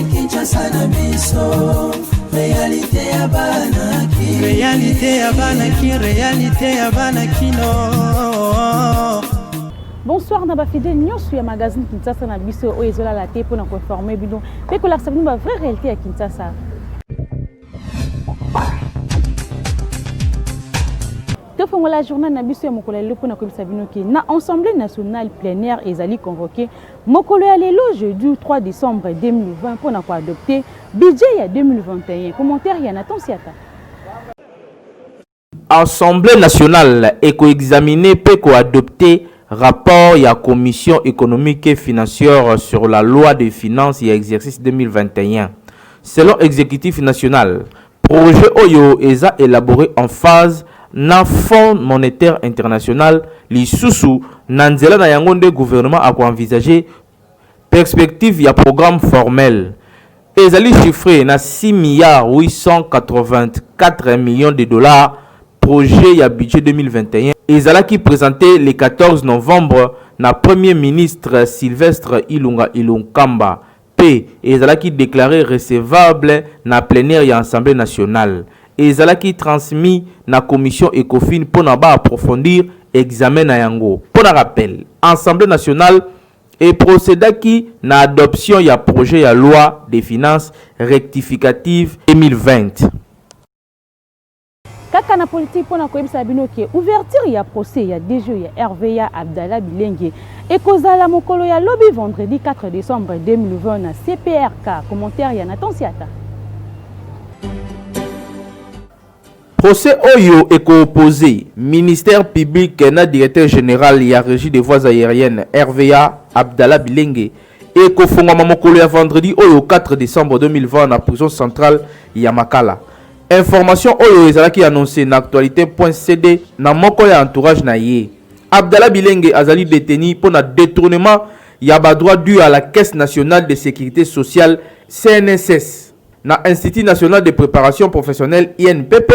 Kinshasa na biso, réalité ya banaki, réalité ya banaki, réalité ya banakino. Bonsoir na ba fidèle nyonso ya magazine Kinshasa na biso o ezola la te pour informer bidon pe ko la sabino ba vraie réalité ya Kinshasa. Pour la journée na biso ya mokolo lelo pona ko sabino ki na Assemblée nationale plénière ezali convoqué mokolo ya lelo jeudi 3 décembre 2020 pona ko adopter budget ya 2021. Commentaire ya Nathan Siata. Assemblée nationale éco-examiné peut co-adopter rapport ya commission économique et financière sur la loi de finances et exercice 2021. Selon exécutif national, projet Oyo est élaboré en phase na Fonds monétaire international lisusu nanzela na yango nde gouvernement a envisager perspective ya programme formel ezali chiffré na 6 milliards 884 millions de dollars projet ya budget 2021 ezala qui présenté le 14 novembre na premier ministre Sylvestre Ilunga P ezala qui déclaré recevable na plénière ya Assemblée nationale ezala qui transmis na commission ECOFIN pour approfondir examen na yango. Pour rappel, Assemblée nationale et procéda qui na adoption ya projet ya loi des finances rectificative 2020. Kaka na politique pour koyebisa bino ki ouverture ya procès ya DG ya RVA Abdallah Bilenge et kozala mokolo ya lobby vendredi 4 décembre 2020 na CPRK. Commentaire ya Nathan Siata. Procès Oyo est opposé ministère public na directeur général ya régie des voies aériennes RVA Abdallah Bilenge et kofongama mokolo ya vendredi Oyo 4 décembre 2020 na prison centrale ya Makala. Information Oyo ezalaki annoncé na actualité.cd na moko ya entourage na ye. Abdallah Bilenge azali détenu pour na détournement ya ba droit dû à la Caisse nationale de sécurité sociale CNSS na Institut national de préparation professionnelle INPP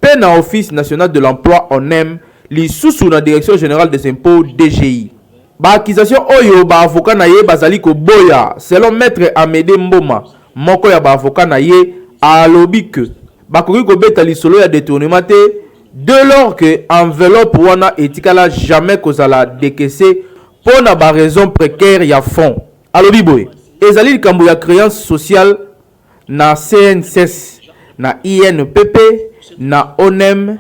pe na Office national de l'emploi ONEM li sous la direction générale des impôts DGI. Ba accusation Oyo ba avocat na ye bazali ko boya selon maître Amédée Mboma moko ya ba avocat na ye alobi que ba koki ko beta li solo ya détournement te dès lors que enveloppe wana etikala jamais kozala décaissé pour na ba raison précaire ya fond. Alobi boye ezali likambo ya créance sociale na CNSS na INPP na ONEM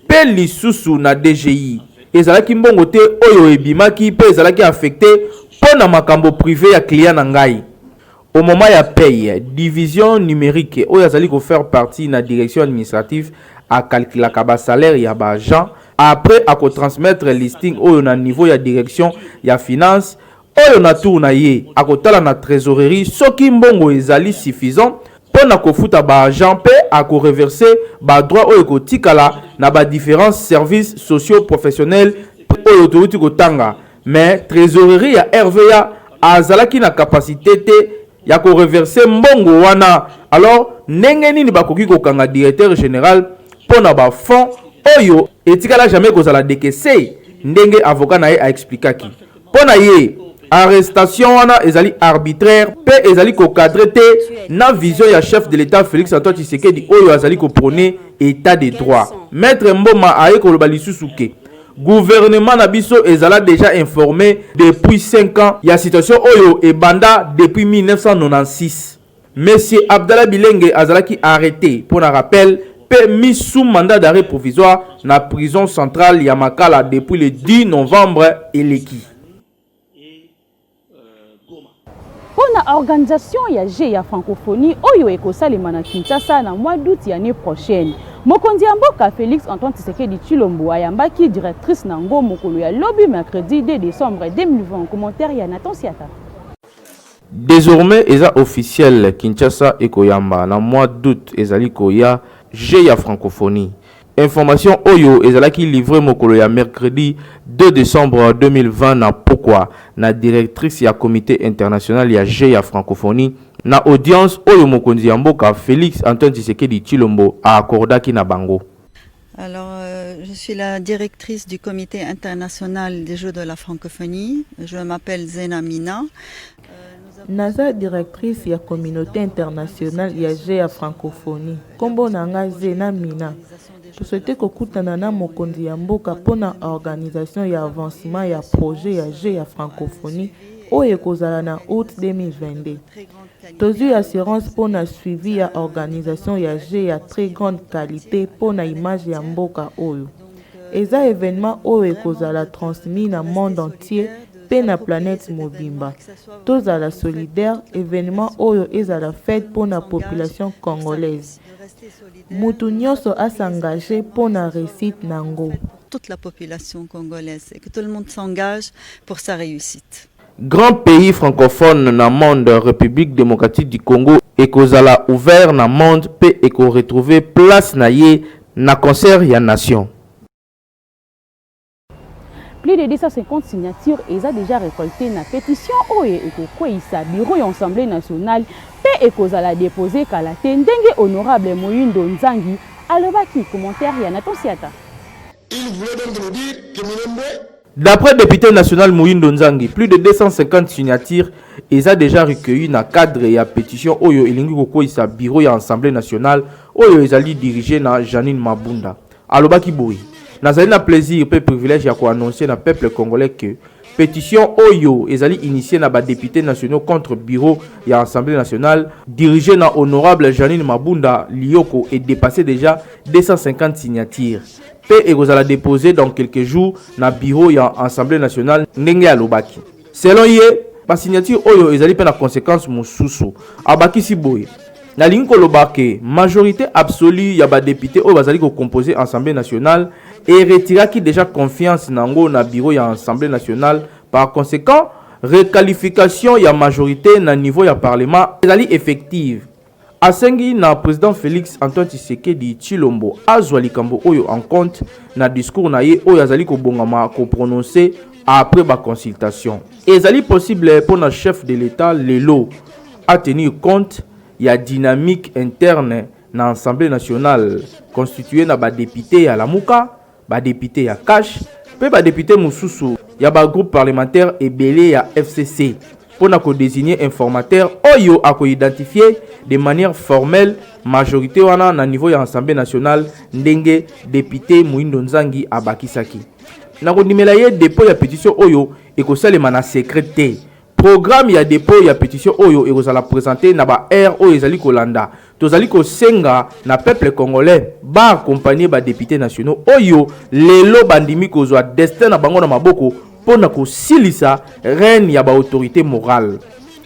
pe lisusu na DGI ezalaki mbongo te oyo ebimaki pe ezalaki affecté pona makambo privé ya client na ngai au moment ya paye division numérique oyo azali ko faire partie na direction administrative a calculer ka ba salaire ya ba agent après à ko transmettre listing oyo na niveau ya direction ya finance oyo na tour na ye a ko tala na trésorerie soki mbongo ezali suffisant pour na kofuta ba agent pe a ko reverser ba droit oyo ko tikala na ba différents services sociaux professionnels oyo touti ko tanga mais trésorerie ya RVA azalaki na capacité te ya ko reverser mbongo wana alors ndenge nini bakoki ko kanga directeur général pour na ba fonds oyo etikala jamais ko zala décaissé ndenge avocat na ye a expliquaki pour na ye arrestation wana ezali arbitraire pe ezali ko cadrer te na vision ya chef de l'état Félix Antoine Tshisekedi oyo azali ko prôner état de droit. Maître Mboma aye ko loba lisusu ke gouvernement na biso ezala déjà informé depuis 5 ans ya situation oyo e banda depuis 1996. Monsieur Abdallah Bilenge azalaki arrêté pour un rappel pe mis sous mandat d'arrêt provisoire na prison centrale ya Makala depuis le 10 novembre eleki. Pour la organisation ya GIA francophonie oyo ekosalema na Kinshasa na mois d'août l'année prochaine. Mokonzi ya mboka Félix Antoine Tshisekedi Tshilombo ayambaki directrice nango mokolo ya lobby mercredi 2 décembre 2020. Commentaire ya Nathan Siata. Désormais eza officiel Kinshasa ekoyamba na mois d'août ezali koya GIA francophonie. Information oyo ezalaki livré mokolo ya mercredi 2 décembre 2020 na Pokwa na directrice ya comité international ya GIA francophonie na audience oyo mokonzi ya mboka Félix Antoine Tshisekedi Tshilombo a accordaki na bango. Alors, je suis la directrice du comité international des Jeux de la francophonie. Je m'appelle Zena Mina. Naza directrice ya communauté internationale ya Jeux ya francophonie. Kombo nanga Zena Mina. Souhaité kokutana na mokonzi ya mboka pona organisation ya avancement ya projet ya Jeux ya francophonie oyo kozala na août 2022. Tozu assurance pona suivi ya organisation ya Jeux ya très grande qualité pona image ya mboka oyo. Eza événement oyo kozala transmis na monde entier pe na planète mobimba. Tozala solidaire événement oyo ezala fait pona population congolaise. Mutu nyonso a s'engagé pour la réussite nango. Toute la population congolaise et que tout le monde s'engage pour sa réussite. Grand pays francophone dans le monde, République démocratique du Congo, et kozala ouvert dans le monde, pe et ko retrouver place na ye na concert ya nation. Plus de 250 signatures ont déjà récolté na pétition oye ekokweyisa bureau ya Assemblée nationale pe ekozala déposé kala te ndenge honorable Moyindo Nzangi alobaki commentaire ya Nathan Siata. Il voulait donc nous dire que Minembwe. D'après le député national Moyindo Nzangi, plus de 250 signatures ont déjà recueilli dans le cadre de la pétition oyo elingi kokweyisa bureau ya Assemblée nationale oyo ezali dirigé na Janine Mabunda. Alobaki boy. Nazali na plaisir et privilège ya ko annoncer na peuple congolais que pétition oyo ezali initiée na ba députés nationaux contre bureau ya Assemblée nationale dirigé na honorable Janine Mabunda Lioko et dépassé déjà 250 signatures. Pe ekozala déposé dans quelques jours na bureau ya Assemblée nationale ndenge alobaki. Selon ye, ba signature oyo ezali pe na conséquence mususu. Abaki si boye. Na ligne kolobake, majorité absolue ya ba député oyo bazali ko composer Assemblée nationale et retiraki déjà confiance nango na bureau ya Assemblée nationale. Par conséquent, requalification ya majorité na niveau ya parlement ezali effective. Asengi na président Félix Antoine Tshisekedi Tshilombo azwa likambo oyo en compte na discours na ye oyo azali ko bongama ko prononcer après ba consultation. Ezali possible pour na chef de l'État lelo à tenir compte ya dynamique interne na Assemblée nationale constituée na ba député ya Lamuka, ba député ya Cash, pe ba député mususu ya ba groupe parlementaire ebele ya FCC pour na ko désigner informateur oyo a ko identifier de manière formelle majorité wana na niveau ya Assemblée nationale ndenge député Moyindo Nzangi abakisaki. Na ko nimela ye dépôt ya pétition oyo e ko salema na secrétaire. Programme ya dépôt ya pétition oyo ekozala présenté na ba air oyo ezali kolanda. Tozali ko senga na peuple congolais ba accompagner ba députés nationaux oyo lelo bandimi kozwa destin na bango na maboko pona ko silisa reine ya ba autorité morale.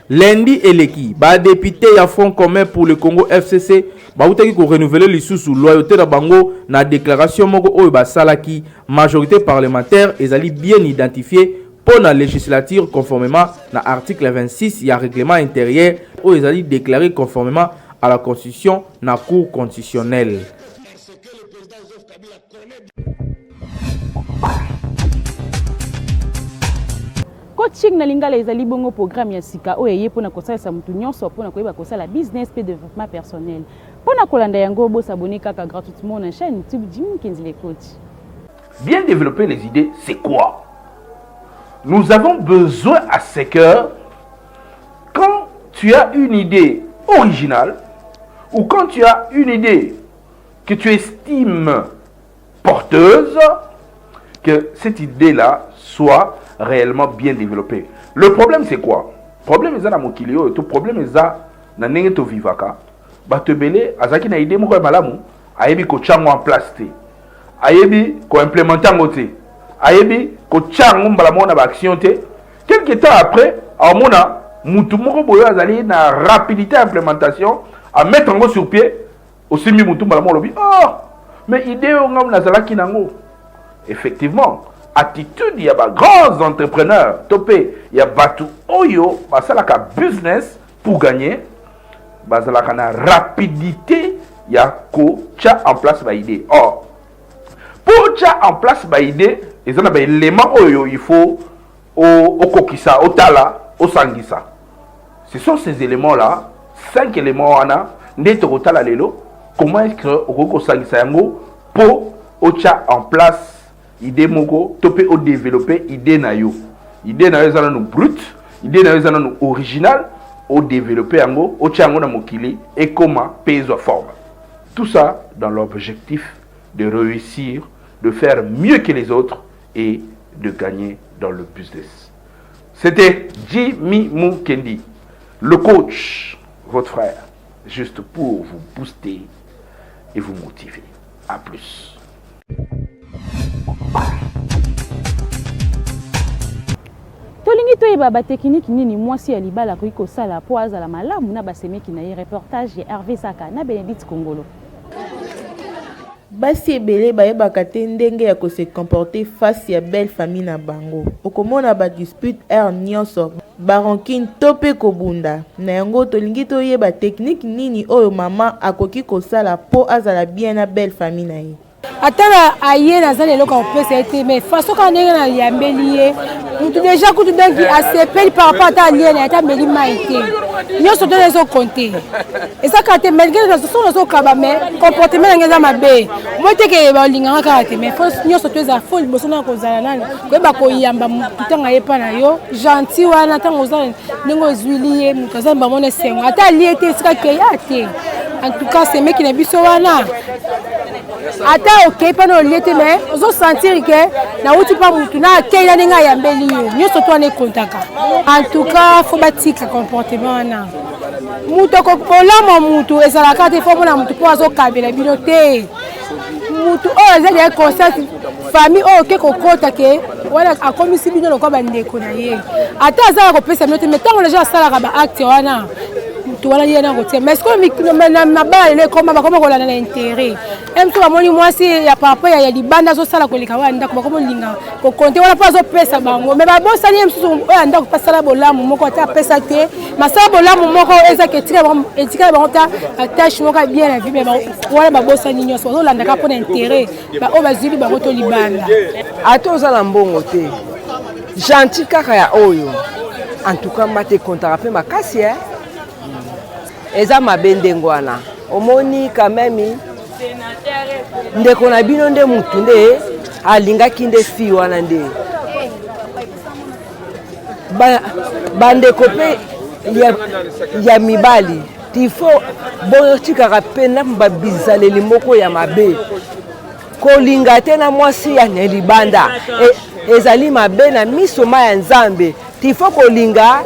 Lundi eleki ba député ya Front commun pour le Congo FCC ba utaki ko renouveler lisusu loyauté na bango na déclaration moko oyo ba salaki majorité parlementaire ezali bien identifié pour la législature conformément à l'article 26 il y a règlement intérieur où ils allaient déclarer conformément à la constitution na cour constitutionnelle. Coaching na lingala ezali bongo programme ya sika oyo ye pona kosalisa mutu nyonso pona koyeba kosala business pe développement personnel. Pona kolanda yango bo s'abonner kaka gratuitement na chaîne YouTube Jimmy Kenzile Coach. Bien développer les idées, c'est quoi? Nous avons besoin à ce que quand tu as une idée originale ou quand tu as une idée que tu estimes porteuse, que cette idée-là soit réellement bien développée. Le problème c'est quoi? Le problème est dans mon kilio, le problème est dans n'engeto vivaka. Batebele azaki na idée moko malamu, ayebi ko chango en place te. Ayebi ko implémenter ngote. Ayebi ko chango mbala mona ba action te. Quelque temps après, amona mutu moko boyo azali na rapidité d'implémentation à mettre en sur pied aussi mi mutu mbala mona lobi. Oh, mais idée on ngam nazalaki nango. Effectivement, attitude il y a ba grands entrepreneurs topé, il y a batu oyo basalaka business pour gagner. Bazalaka na rapidité il y a ko tcha en place ba idée. Or, pour tcha en place ba idée, ils ont des éléments oyo il faut au kokisa, au tala, au sangisa. Ce sont ces éléments là, 5 éléments wana, ndeto kotala lelo, comment est-ce que au sangisa yango pour ocha en place idée moko topé au développer idée na yo ezana no brut idée na yo ezana no original au développer yango ocha yango na mokili et comment peso forme. Tout ça dans l'objectif de réussir, de faire mieux que les autres et de gagner dans le business. C'était Jimmy Mukendi, le coach, votre frère, juste pour vous booster et vous motiver. À plus. Tolingi toyeba ba technique nini mwasi ya libala ko ikosala po azala malamu na basemeki na ye reportage ya Hervé Saka na Benedict Kongolo. Basi ebele bayebaka te ndenge ya se comporter face ya belle famille na bango. Okomona ba dispute nyonso, baronkine to pe kobunda. Na yango tolingi toyeba technique nini oyo mama akoki kosala po azala bien na belle famille na ye. Atala aye na zane loko opesa ete mais façon ka ndenge na yambeli ye mutu déjà kutu dengi asepeli par rapport à ta lié na ta meli maité nyonso to lezo compter et ça ka te malgré ça so so kaba mais comportement ngeza mabe mo te ke ba linganga ka te mais faut nyonso to za fo boso na ko zala nana ko ba ko yamba mutanga ye pa na yo gentil wana tango za ndingo zwili ye mukaza ba mona sengo ata lié te sika ke ya te en tout cas c'est mec qui na biso wana ata ok pas no lié te mais ozo sentir que na uti pa mutu na ke na ninga ya mbeli yo nyonso to ne kontaka en tout cas faut batika comportement na mutu ko polamo mutu ezala ka te faut mona mutu po azo kabela bino te mutu o ezali conseil famille o ke ko kota ke wala akomisi bino lokwa bandeko na ye ata azala ko pesa note mais tango les gens sala ka ba acte wana tu wala yena ko te mais est-ce que na bala le koma ba koma ko la na intérêt même to amoni mwasi ya papa ya libanda zo sala ko leka wanda ko komo linga ko konte wala pa zo pesa bango mais ba bosa ni msusu o anda ko pasala bolamu moko ta pesa te masala bolamu moko eza ke tire ba etika ba ta tâche moko bien la vie mais wala ba bosa ni nyoso zo landa ka pona intérêt ba o ba zili ba to libanda ato za la mbongo te gentil kaka ya oyo en tout cas mate kontara pe makasi eza mabendengo wana omoni quand même ndeko na bino nde mutu nde alingaki nde fi wana nde bandeko pe ya mibali tifo boyotikaka mpe na babizaleli moko ya mabe kolinga te na mwasi ya na libanda ezali mabe na miso ma ya nzambe tifo kolinga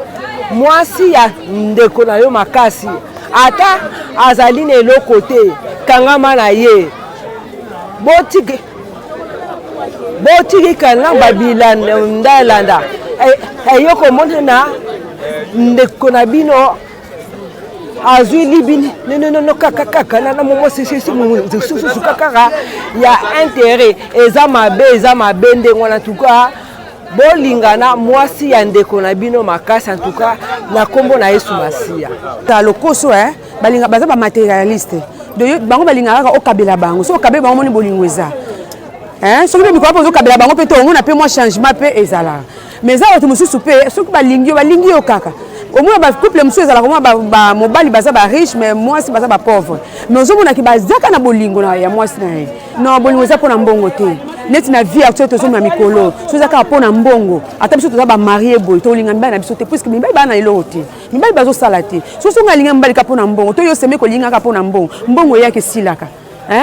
mwasi ya ndeko na yo makasi ata azali na eloko te kangama na ye botiki kana babilanda ndalanda eyoko monena ndeko na bino azwi libini no kaka na momo sisi susu kaka ya intérêt eza mabe ndenge wana tuka bolingana mwasi ya ndeko na bino makasi en tout cas na kombo na Yesu Masia ta lokoso balinga baza ba matérialiste de bango balinga kaka okabela bango so okabela bango moni bolingweza so que mikwa pozo kabela bango pe to ngona pe moi changement pe ezala mais za oto mususu pe so que balingi yo kaka au moins ba couple mususu ezala comment ba mobali baza ba riche mais moi si baza ba pauvre mais ozomona ki bazaka na bolingo na ya mwasi na ye non bolingo za pona mbongo te neti na vie actuelle to zoma mikolo so za ka pona mbongo ata biso to za ba marié boy to linga mbana biso te puisque mibali bana elo te mibali bazo sala te so so ngalinga mbali ka pona mbongo to yo seme ko linga ka pona mbongo yake silaka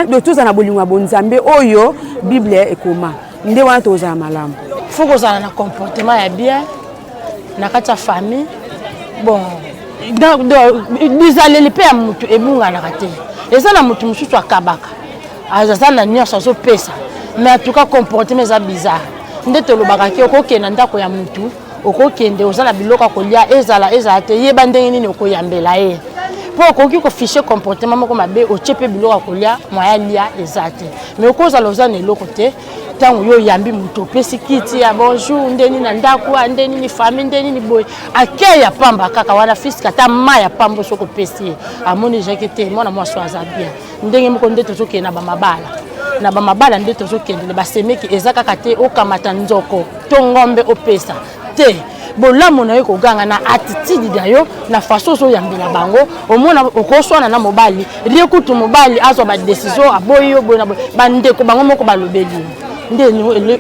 do to za na bolingo ya bonzambe oyo bible ekoma nde wana to za malamu faut que ça na comportement ya bien na kata famille bon dizaleli pe ya mutu ebunganaka te eza na mutu mosusu akabaka aza na nyonso azopesa mais en tout cas comportement eza bizarre nde tolobaka ke okokenda ndako ya mutu okokende oza na biloko kolia ezala te yeba ndenge nini okoyambela ye po okoki kofiche comportement moko mabe otie pe biloko kolia moya lia eza te mais okozala oza na eloko te tango yo yambi mutu opesi kiti ya bonjour ndeni na ndako ndeni ni famille ndeni ni boy ake ya pamba kaka wana fiska ta ma ya pamba soko pesi amoni jake te mona mwaso aza bien ndenge moko nde tozoke na ba mabala nde tozokende basemeki eza kaka te okamata nzoko to ngombe opesa te bolamu na yo koganga na attitude na yo na façon so yambela bango omona okoswana na mobali rie kutu mobali azwa ba décision aboyi yo bona bandeko bango moko balobeli nde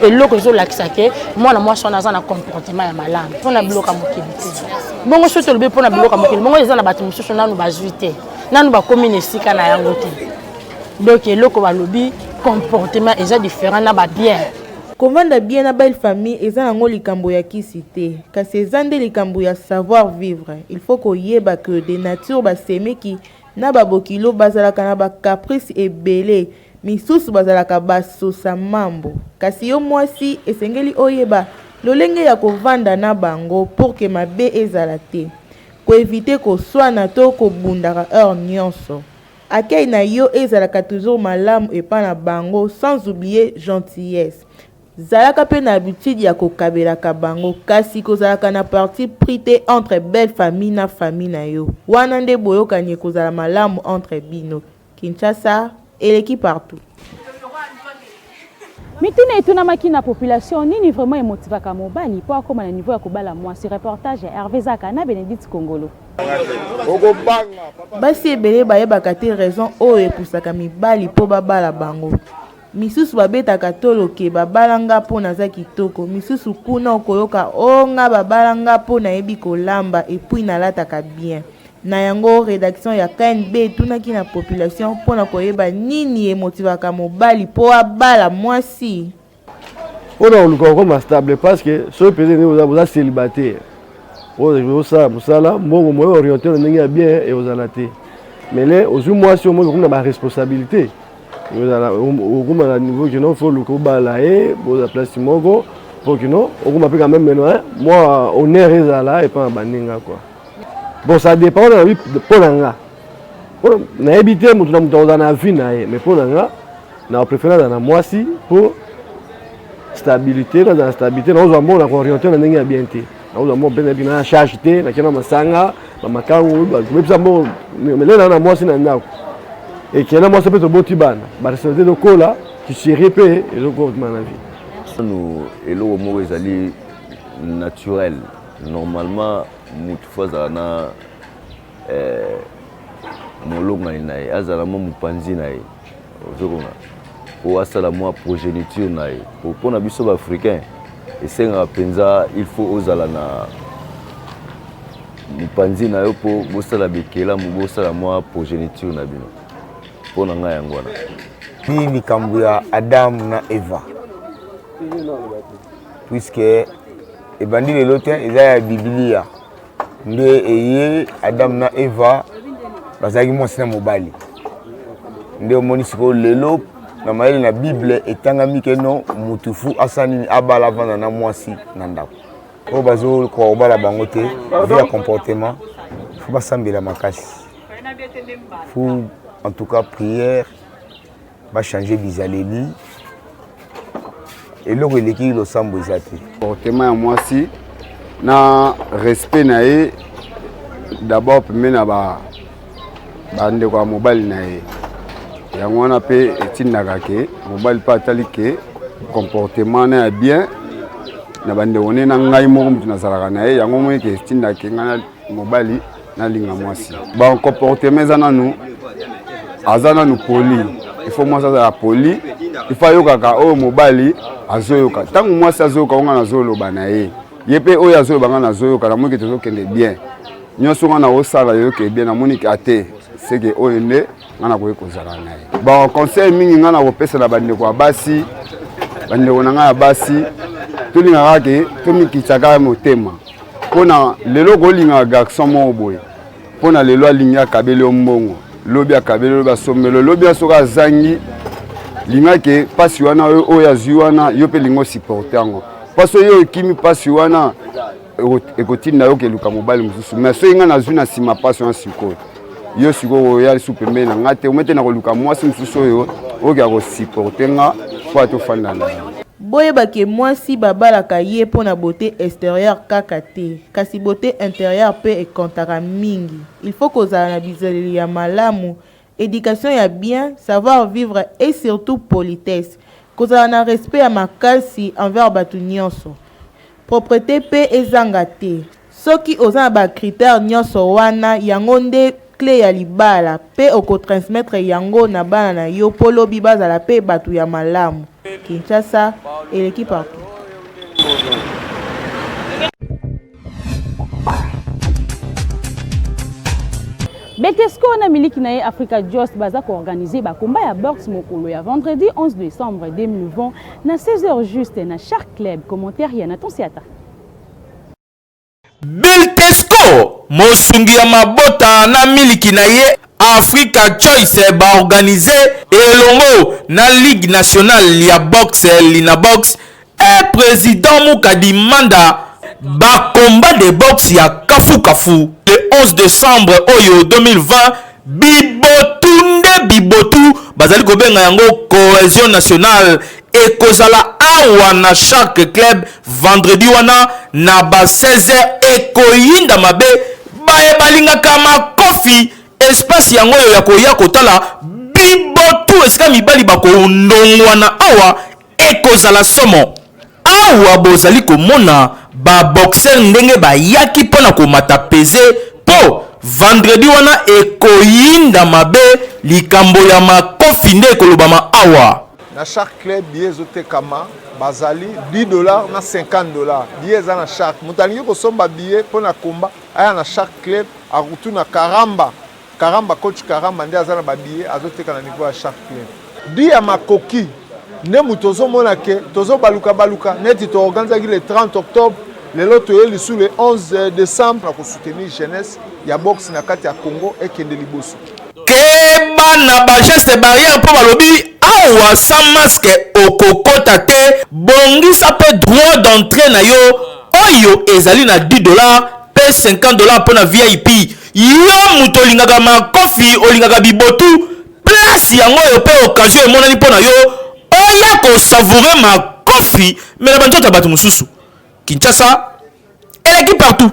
eloko ezolakisa ke mwana mwasi wana aza na comportement ya malamu mpona biloka mokili te bongo so tolobi mpona biloka mokili bongo eza na bato mosusu nanu bazwi te nanu bakomi na esika na yango te donc eloko balobi comportement eza différent na babien kovanda bien na belle famille eza nango likambo ya kisi te kasi eza nde likambo ya savoir vivre. Il faut koyeba que de nature basemeki na babokilo bazalaka na bacaprice ebele misusu bazalaka basosa mambo kasi yo mwasi esengeli oyeba lolenge ya kovanda na bango pour que mabe ezala te koevite koswana to kobundaka heure nyonso akei na yo ezalaka toujours malamu epa na bango sans oublier gentillesse zalaka pe na habitude ya kokabelaka bango kasi kozalaka na parti pris te entre belle famille na famille na yo wana nde boyokani kozala malamu entre bino. Kinshasa eleki partout. Mituna etunamaki na population nini vraiment emotivaka mobali po akoma na niveau ya kobala mwasi. Reportage ya Hervé Zaka na Bénédicte Kongolo. Basi ebele bayebaka te raison oyo epusaka mibali po babala bango. Misusu babetaka toloke babalanga po naza kitoko, misusu kuna okoyoka onga babalanga po nayebi kolamba epuis nalataka bien. Na yango rédaction ya KNB tunaki na population pona koyeba nini emotivaka mobali po abala mwasi. On a le corps stable parce que ce pays vous a célibataire. Vous ça musala moi orienté on bien et aux alaté. Mais là aux mwasi au moins on a ma responsabilité. Vous à niveau que non faut le kobala et vous place mogo pour que non on m'appelle quand même maintenant moi on est là et pas baninga quoi. Bon, ça dépend de la vie de Polanga. On a habité, on a dans vie, mais Polanga, on a préféré dans la moisi pour stabilité, dans la stabilité, on a bon la orienté dans la bien. On a bon bien charge, on a bien masanga, mamakangu, même ça bon, mais là on a moisi dans la et qui est là moi ça peut être bon tiban, parce que c'est le cola qui s'y répète et le corps de ma vie. Nous et le mot est allé naturel. Normalement mutu faza na molonga naye azala mo mupanzi naye ozokona o asala mo progéniture naye pona biso ba africain esenga penza il faut ozala na mupanzi nayo po bosala bekela mu bosala mo progéniture na bino pona nga yango wana ni likambo ya Adam na Eva puisque ebandi lelo te eza ya Biblia nde eye Adam na Eva bazaki mwasi na mobali nde omoni siko lelo na mayele na Bible etangami ke non mutufu asani abala vanda na mwasi na ndako o bazo ko obala bango te via comportement faut basambela makasi faut en tout cas prière va changer bizaleli et loko eleki lo sambo ezate comportement ya mwasi na respect na ye d'abord pembe na bandeko ya mobali na ye yango wana mpe etindaka ke mobali mpe atali ke comportement na ya bien na bandeko ne na ngai moko mutu nazalaka na ye yango moni ke etindaka ke ngai na mobali nalinga mwasi comportement eza nanu aza nanu poli il faut mwasi azala poli il faut ayokaka oyo mobali azoyoka ntango mwasi azoyoka onga nazoloba na ye ye mpe oyo azoloba nga nazoyoka namoni ke tozokende bien nyonso nga na osala yoyoke bien namoni ke ate seke oyo nde nga nakoki kozala na ye bon conseil mingi nga na kopesa na bandeko ya basi bandeko na nga ya basi tolingaka ke tomikisaka motema mpona lelo kolingaka garçon moko boye mpona lelo alingi akabeli yo mbongo lobi akabeli lobi asombelo lobi asoki azangi linga ke pasi wana oyo azwi wana yo mpe linga osupporte yango mpasi oyo ekimi pasi wana ekotinda yo keluka mobali mosusu mais soki nga nazwi na nsima pasi wana sikoyo yo sikoyo oya lisu pembeni na nga te omete na koluka mwasi mosusu oyo oyoka kosupporte nga mpo atofanda na yango boyebaki mwasi babalaka ye mpo na beauté extérieure kaka te kasi beauté intérieure mpe ekontaka mingi. Il faut kozala na bizaleli ya malamu, éducation ya bien, savoir vivre et surtout politesse, kozala na respect ya makasi envers bato nyonso. propreté pe ezanga te. Soki oza na ba critère nyonso wana yango nde clé ya libala pe okotransmettre yango na bana na yo polobi bazala pe batu ya malamu. Kinshasa eleki partout. Betesco na miliki na ye Africa Jos baza ko organiser ba combat ya boxe mokolo ya vendredi 11 décembre 2020 na 16h juste na Shark Club. Commentaire ya Nathan Siata. Betesco mosungi ya mabota na miliki na ye Africa Choice ba organiser elongo na Ligue nationale ya boxe Linabox et président Mukadi Manda ba combat de boxe ya Kafu Kafu le 11 décembre oyo 2020 bibotu bazali kobenga yango cohésion nationale ekozala awa na Shark Club vendredi wana na ba 16h ekoyinda mabe baye balingaka makofi espace yango ya koya kotala bibotu esika mibali bakondongwana awa ekozala somo awa bozali komona ba boxer ndenge bayaki pona komata peze po vendredi wana ekoyinda mabe likambo ya makofi nde ekolobama awa na Shark Club billet ezotekama bazali $10 na $50 billet eza na Shark moto alingi kosomba billet pona komba aya na Shark Club akutu na Karamba coach Karamba nde aza na babillet azoteka na niveau ya Shark Club di ya makoki nde moto ozomona ke tozobaluka neti toorganizaki le 30 octobre lelo toyeli sous le 11 décembre na kosoutenir jeunesse ya boxe na kati ya Congo ekende liboso keba na bageste barrière mpo balobi awa sans masque okokota te bongisa mpe droit d'entrée na yo oyo ezali na $10 pe $50 mpo na VIP yo moto olingaka makofi olingaka bibotu place yango oyo mpe occasion emonani mpo na yo oya kosavoure makofi mena banzota bato mosusu Kinshasa eleki partout.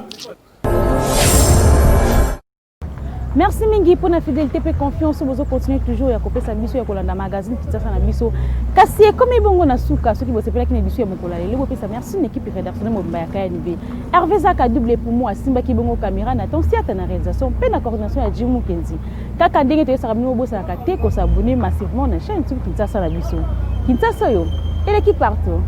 Merci mingi pour la fidélité et confiance. Vous continuez toujours à couper sa biso ya kolanda magazine Kinshasa na biso. Kasi comme bongo na suka ceux qui vous s'appelle qui ne biso ya mokola le bo pesa merci une équipe rédactionnelle mobimba ya KNB. Hervé Zaka double pour moi Simba ki bongo caméra na ton siata na réalisation pe na coordination ya Jimou Kenzi. Kaka ndenge to sara bino bosa ka te ko s'abonner massivement na chaîne YouTube Kinshasa na biso. Kinshasa yo et l'équipe partout.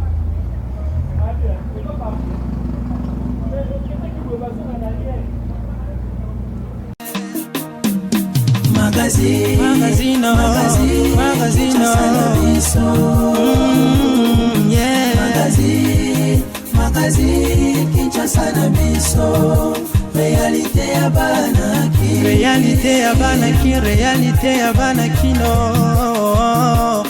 Magazino Magazine Kinshasa na biso réalité ya banaki réalité ya banaki no